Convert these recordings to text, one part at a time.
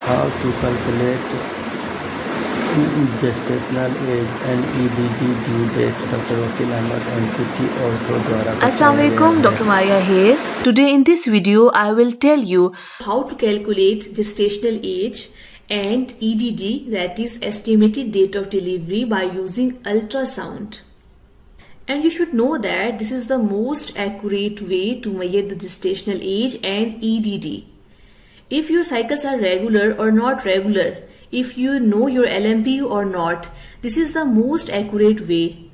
How to calculate gestational age and EDD due date. Dr. Wakil Ahmad MPT ortho द्वारा Assalamu बताया गया alaikum, है। Dr. Maria here. Today in this video, I will tell you how to calculate gestational age and EDD, that is estimated date of delivery, by using ultrasound. And you should know that this is the most accurate way to measure the gestational age and EDD. If your cycles are regular or not regular, if you know your LMP or not, this is the most accurate way.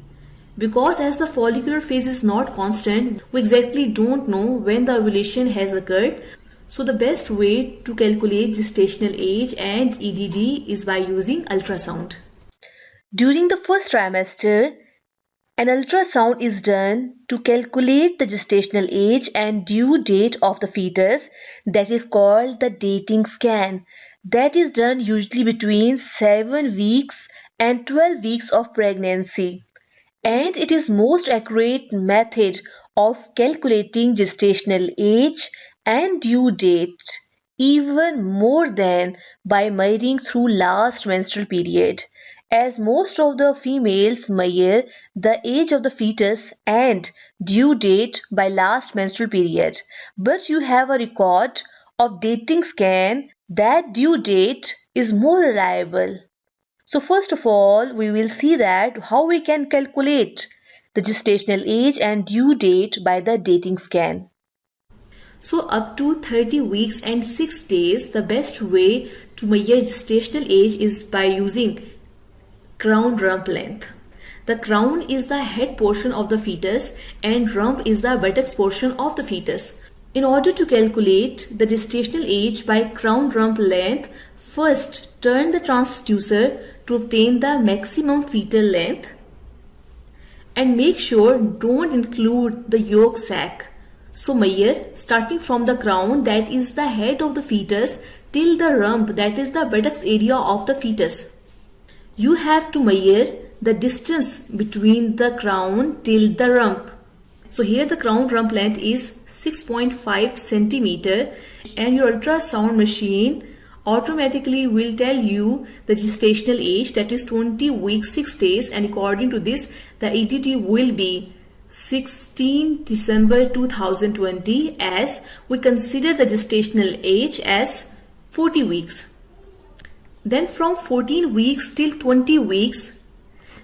Because as the follicular phase is not constant, we exactly don't know when the ovulation has occurred. So the best way to calculate gestational age and EDD is by using ultrasound. During the first trimester, an ultrasound is done to calculate the gestational age and due date of the fetus, that is called the dating scan. That is done usually between 7 weeks and 12 weeks of pregnancy. And it is most accurate method of calculating gestational age and due date, even more than by measuring through last menstrual period, as most of the females measure the age of the fetus and due date by last menstrual period. But you have a record of dating scan that due date is more reliable. So first of all, we will see that how we can calculate the gestational age and due date by the dating scan. So up to 30 weeks and 6 days, the best way to measure gestational age is by using crown rump length. The crown is the head portion of the fetus and rump is the buttocks portion of the fetus. In order to calculate the gestational age by crown rump length, first turn the transducer to obtain the maximum fetal length and make sure don't include the yolk sac. So measure starting from the crown, that is the head of the fetus, till the rump, that is the buttocks area of the fetus. You have to measure the distance between the crown till the rump. So here the crown rump length is 6.5 centimeter and your ultrasound machine automatically will tell you the gestational age, that is 20 weeks 6 days, and according to this the EDD will be 16 December 2020, as we consider the gestational age as 40 weeks. Then from 14 weeks till 20 weeks,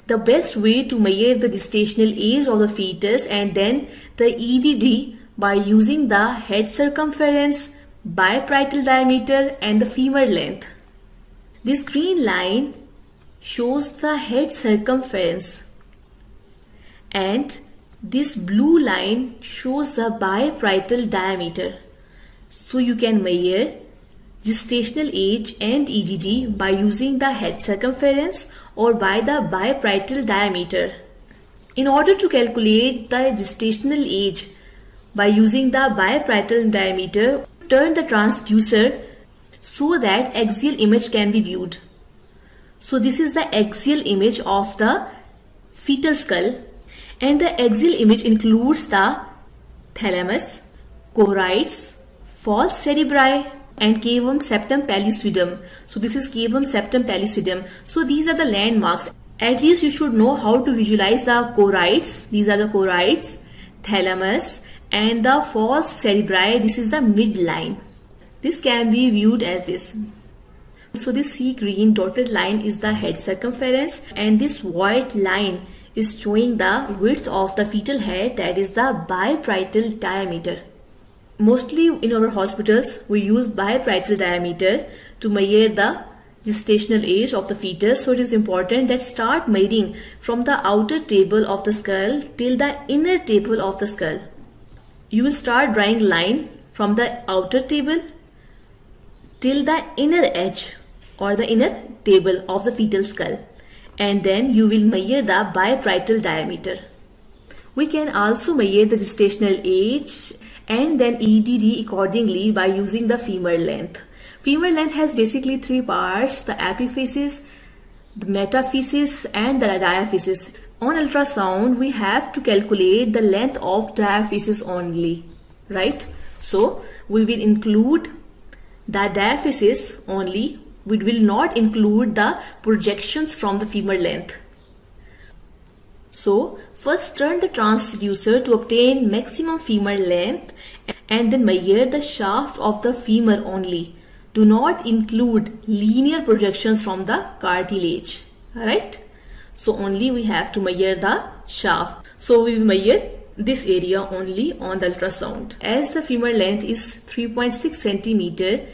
the best way to measure the gestational age of the fetus and then the EDD by using the head circumference, biparietal diameter and the femur length. This green line shows the head circumference and this blue line shows the biparietal diameter. So you can measure gestational age and EDD by using the head circumference or by the biparietal diameter. In order to calculate the gestational age by using the biparietal diameter, turn the transducer so that axial image can be viewed. So this is the axial image of the fetal skull, and the axial image includes the thalamus, choroids, falx cerebri and cavum septum pellucidum. So this is cavum septum pellucidum. So these are the landmarks. At least you should know how to visualize the choroids. These are the choroids, thalamus and the falx cerebri. This is the midline. This can be viewed as this. So this sea green dotted line is the head circumference and this white line is showing the width of the fetal head, that is the biparietal diameter. Mostly in our hospitals we use biparietal diameter to measure the gestational age of the fetus. So it is important that start measuring from the outer table of the skull till the inner table of the skull. You will start drawing line from the outer table till the inner edge or the inner table of the fetal skull, and then you will measure the biparietal diameter. We can also measure the gestational age and then EDD accordingly by using the femur length. Femur length has basically three parts: the epiphysis, the metaphysis and the diaphysis. On ultrasound we have to calculate the length of diaphysis only, right? So we will include the diaphysis only. We will not include the projections from the femur length. So first turn the transducer to obtain maximum femur length and then measure the shaft of the femur only. Do not include linear projections from the cartilage. Alright? So only we have to measure the shaft. So we will measure this area only on the ultrasound. As the femur length is 3.6 centimeter,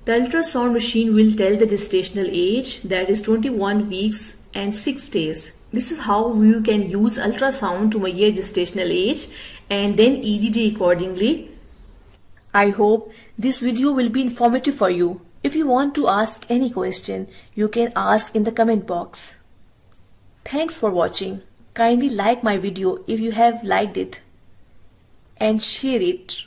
the ultrasound machine will tell the gestational age, that is 21 weeks and 6 days. This is how you can use ultrasound to measure gestational age and then EDD accordingly. I hope this video will be informative for you. If you want to ask any question, you can ask in the comment box. Thanks for watching. Kindly like my video if you have liked it and share it